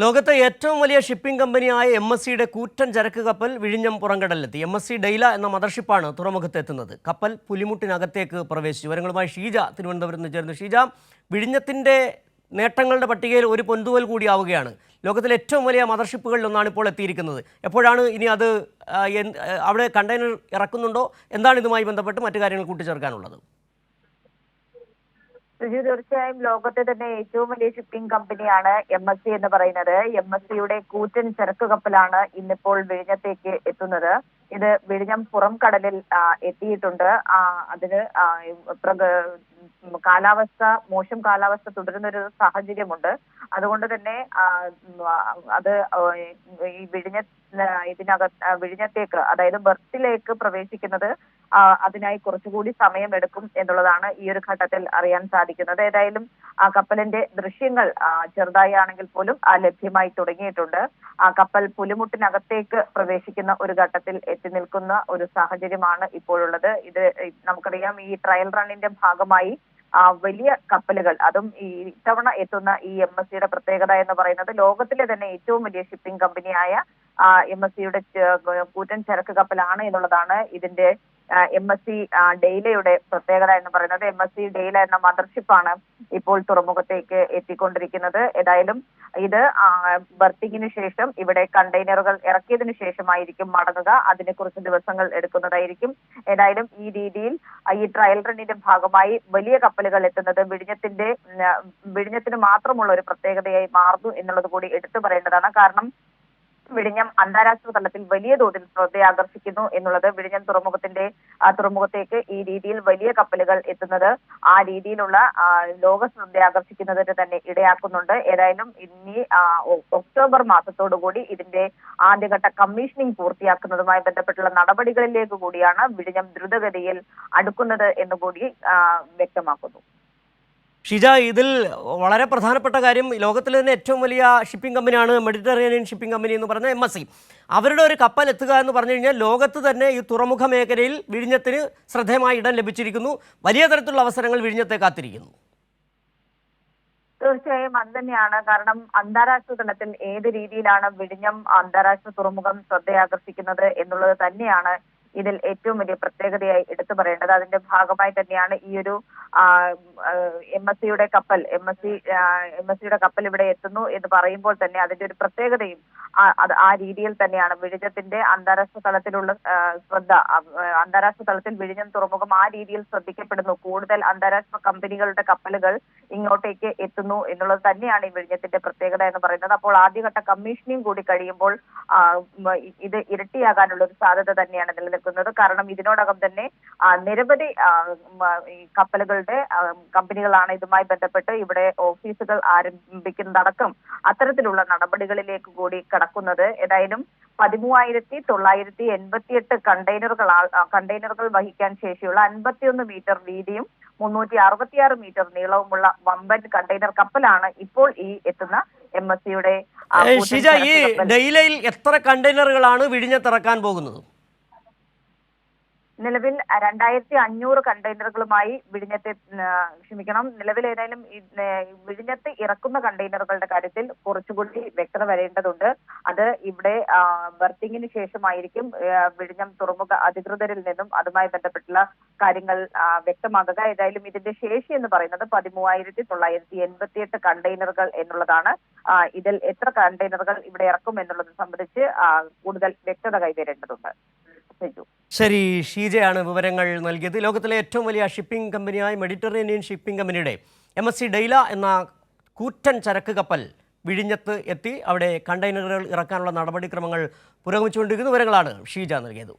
ലോകത്തെ ഏറ്റവും വലിയ ഷിപ്പിംഗ് കമ്പനിയായ MSCയുടെ കൂറ്റൻ ചരക്ക് കപ്പൽ വിഴിഞ്ഞം പുറംകടലിലെത്തി. MSC ഡെയ്ല എന്ന മദർഷിപ്പാണ് തുറമുഖത്തെത്തുന്നത്. കപ്പൽ പുലിമുട്ടിനകത്തേക്ക് പ്രവേശിച്ചു. വിവരങ്ങളുമായി ഷീജ തിരുവനന്തപുരത്ത് നിന്ന് ചേർന്നു. ഷീജ, വിഴിഞ്ഞത്തിൻ്റെ നേട്ടങ്ങളുടെ പട്ടികയിൽ ഒരു പൊന്തുവൽ കൂടിയാവുകയാണ്. ലോകത്തിലെ ഏറ്റവും വലിയ മദർഷിപ്പുകളിലൊന്നാണ് ഇപ്പോൾ എത്തിയിരിക്കുന്നത്. എപ്പോഴാണ് ഇനി അത് അവിടെ കണ്ടെയ്നർ ഇറക്കുന്നുണ്ടോ? എന്താണ് ഇതുമായി ബന്ധപ്പെട്ട് മറ്റു കാര്യങ്ങൾ കൂട്ടിച്ചേർക്കാനുള്ളത്? തീർച്ചയായും ലോകത്തെ തന്നെ ഏറ്റവും വലിയ ഷിപ്പിംഗ് കമ്പനിയാണ് MSC എന്ന് പറയുന്നത്. MSCയുടെ കൂറ്റൻ ചരക്ക് കപ്പലാണ് ഇന്നിപ്പോൾ വിഴിഞ്ഞത്തേക്ക് എത്തുന്നത്. ഇത് വിഴിഞ്ഞം പുറം കടലിൽ എത്തിയിട്ടുണ്ട്. അതിന് മോശം കാലാവസ്ഥ തുടരുന്നൊരു സാഹചര്യമുണ്ട്. അതുകൊണ്ട് തന്നെ അത് ഈ വിഴിഞ്ഞത്തേക്ക്, അതായത് ബർത്തിലേക്ക് പ്രവേശിക്കുന്നത് അതിനായി കുറച്ചുകൂടി സമയമെടുക്കും എന്നുള്ളതാണ് ഈ ഒരു ഘട്ടത്തിൽ അറിയാൻ സാധിക്കുന്നത്. ഏതായാലും ആ കപ്പലിന്റെ ദൃശ്യങ്ങൾ ചെറുതായി ആണെങ്കിൽ പോലും ലഭ്യമായി തുടങ്ങിയിട്ടുണ്ട്. ആ കപ്പൽ പുലിമുട്ടിനകത്തേക്ക് പ്രവേശിക്കുന്ന ഒരു ഘട്ടത്തിൽ എത്തി നിൽക്കുന്ന ഒരു സാഹചര്യമാണ് ഇപ്പോഴുള്ളത്. ഇത് നമുക്കറിയാം, ഈ ട്രയൽ റണ്ണിന്റെ ഭാഗമായി വലിയ കപ്പലുകൾ, അതും ഈ ഇത്തവണ എത്തുന്ന ഈ MSCയുടെ പ്രത്യേകത എന്ന് പറയുന്നത് ലോകത്തിലെ തന്നെ ഏറ്റവും വലിയ ഷിപ്പിംഗ് കമ്പനിയായ MSCയുടെ കൂറ്റൻ ചരക്ക് കപ്പലാണ് എന്നുള്ളതാണ്. ഇതിന്റെ MSC ഡെയ്ലയുടെ പ്രത്യേകത എന്ന് പറയുന്നത്. MSC ഡെയ്ല എന്ന മദർഷിപ്പാണ് ഇപ്പോൾ തുറമുഖത്തേക്ക് എത്തിക്കൊണ്ടിരിക്കുന്നത്. ഏതായാലും ഇത് ബർത്തിങ്ങിന് ശേഷം ഇവിടെ കണ്ടെയ്നറുകൾ ഇറക്കിയതിനു ശേഷമായിരിക്കും മടങ്ങുക. അതിന് കുറച്ച് ദിവസങ്ങൾ എടുക്കുന്നതായിരിക്കും. ഏതായാലും ഈ രീതിയിൽ ഈ ട്രയൽ റണ്ണിന്റെ ഭാഗമായി വലിയ കപ്പലുകൾ എത്തുന്നത് വിഴിഞ്ഞത്തിന് മാത്രമുള്ള ഒരു പ്രത്യേകതയായി മാറുന്നു എന്നുള്ളത് കൂടി എടുത്തു പറയേണ്ടതാണ്. കാരണം വിഴിഞ്ഞം അന്താരാഷ്ട്ര തലത്തിൽ വലിയ തോതിൽ ശ്രദ്ധയാകർഷിക്കുന്നു എന്നുള്ളത്. വിഴിഞ്ഞം തുറമുഖത്തേക്ക് ഈ രീതിയിൽ വലിയ കപ്പലുകൾ എത്തുന്നത് ആ രീതിയിലുള്ള ലോക ശ്രദ്ധയാകർഷിക്കുന്നതിന് തന്നെ ഇടയാക്കുന്നുണ്ട്. ഏതായാലും ഇനി ഒക്ടോബർ മാസത്തോടുകൂടി ഇതിന്റെ ആദ്യഘട്ട കമ്മീഷനിങ് പൂർത്തിയാക്കുന്നതുമായി ബന്ധപ്പെട്ടുള്ള നടപടികളിലേക്ക് കൂടിയാണ് വിഴിഞ്ഞം ദ്രുതഗതിയിൽ അടുക്കുന്നത് എന്നുകൂടി വ്യക്തമാക്കുന്നു. ഷീജ, ഇതിൽ വളരെ പ്രധാനപ്പെട്ട കാര്യം, ലോകത്തിലെ തന്നെ ഏറ്റവും വലിയ ഷിപ്പിംഗ് കമ്പനിയാണ് മെഡിറ്ററേനിയൻ ഷിപ്പിംഗ് കമ്പനി എന്ന് പറഞ്ഞ MSC. അവരുടെ ഒരു കപ്പൽ എത്തുക എന്ന് പറഞ്ഞു കഴിഞ്ഞാൽ ലോകത്ത് തന്നെ ഈ തുറമുഖ മേഖലയിൽ വിഴിഞ്ഞത്തിന് ശ്രദ്ധേയമായ ഇടം ലഭിച്ചിരിക്കുന്നു. വലിയ തരത്തിലുള്ള അവസരങ്ങൾ വിഴിഞ്ഞത്തെ കാത്തിരിക്കുന്നു. തീർച്ചയായും അത് തന്നെയാണ്. കാരണം അന്താരാഷ്ട്ര തലത്തിൽ ഏത് രീതിയിലാണ് വിഴിഞ്ഞം അന്താരാഷ്ട്ര തുറമുഖം ശ്രദ്ധയാകർഷിക്കുന്നത് എന്നുള്ളത് തന്നെയാണ് ഇതിൽ ഏറ്റവും വലിയ പ്രത്യേകതയായി എടുത്തു പറയേണ്ടത്. അതിന്റെ ഭാഗമായി തന്നെയാണ് ഈ ഒരു MSCയുടെ കപ്പൽ ഇവിടെ എത്തുന്നു എന്ന് പറയുമ്പോൾ തന്നെ അതിന്റെ ഒരു പ്രത്യേകതയും ആ രീതിയിൽ തന്നെയാണ്. വിഴിഞ്ഞത്തിന്റെ അന്താരാഷ്ട്ര തലത്തിൽ വിഴിഞ്ഞം തുറമുഖം ആ രീതിയിൽ ശ്രദ്ധിക്കപ്പെടുന്നു. കൂടുതൽ അന്താരാഷ്ട്ര കമ്പനികളുടെ കപ്പലുകൾ ഇങ്ങോട്ടേക്ക് എത്തുന്നു എന്നുള്ളത് തന്നെയാണ് ഈ വിഴിഞ്ഞത്തിന്റെ പ്രത്യേകത എന്ന് പറയുന്നത്. അപ്പോൾ ആദ്യഘട്ട കമ്മീഷനിങ് കൂടി കഴിയുമ്പോൾ ഇത് ഇരട്ടിയാകാനുള്ള ഒരു സാധ്യത തന്നെയാണ് നിലനിൽക്കുന്നത്. കാരണം ഇതിനോടകം തന്നെ നിരവധി കമ്പനികളാണ് ഇതുമായി ബന്ധപ്പെട്ട് ഇവിടെ ഓഫീസുകൾ ആരംഭിക്കുന്നതടക്കം അത്തരത്തിലുള്ള നടപടികളിലേക്ക് കൂടി കടക്കുന്നത്. ഏതായാലും 13,988 കണ്ടെയ്നറുകൾ വഹിക്കാൻ ശേഷിയുള്ള 51 മീറ്റർ വീതിയും 366 മീറ്റർ നീളവുമുള്ള വമ്പൻ കണ്ടെയ്നർ കപ്പലാണ് ഇപ്പോൾ ഈ എത്തുന്ന MSCയുടെ. ഷീജ, ഈ ഡെയ്ലയിൽ എത്ര കണ്ടെയ്നറുകളാണ് വിഴിഞ്ഞത്തിറക്കാൻ പോകുന്നത്? നിലവിൽ 2,500 കണ്ടെയ്നറുകളുമായി നിലവിൽ ഏതായാലും വിഴിഞ്ഞത്ത് ഇറക്കുന്ന കണ്ടെയ്നറുകളുടെ കാര്യത്തിൽ കുറച്ചുകൂടി വ്യക്തത വരേണ്ടതുണ്ട്. അത് ഇവിടെ ബർത്തിങ്ങിന് ശേഷമായിരിക്കും വിഴിഞ്ഞം തുറമുഖ അധികൃതരിൽ നിന്നും അതുമായി ബന്ധപ്പെട്ടുള്ള കാര്യങ്ങൾ വ്യക്തമാകുക. ഏതായാലും ഇതിന്റെ ശേഷി എന്ന് പറയുന്നത് 13,988 കണ്ടെയ്നറുകൾ എന്നുള്ളതാണ്. ഇതിൽ എത്ര കണ്ടെയ്നറുകൾ ഇവിടെ ഇറക്കും എന്നുള്ളത് സംബന്ധിച്ച് കൂടുതൽ വ്യക്തത കൈവരേണ്ടതുണ്ട്. ശരി, ഷീജയാണ് വിവരങ്ങൾ നൽകിയത്. ലോകത്തിലെ ഏറ്റവും വലിയ ഷിപ്പിംഗ് കമ്പനിയായ മെഡിറ്ററേനിയൻ ഷിപ്പിംഗ് കമ്പനിയുടെ MSC ഡെയ്ല എന്ന കൂറ്റൻ ചരക്ക് കപ്പൽ വിഴിഞ്ഞത്ത് എത്തി അവിടെ കണ്ടെയ്നറുകൾ ഇറക്കാനുള്ള നടപടിക്രമങ്ങൾ പുരോഗമിച്ചുകൊണ്ടിരിക്കുന്ന വിവരങ്ങളാണ് ഷീജ നൽകിയത്.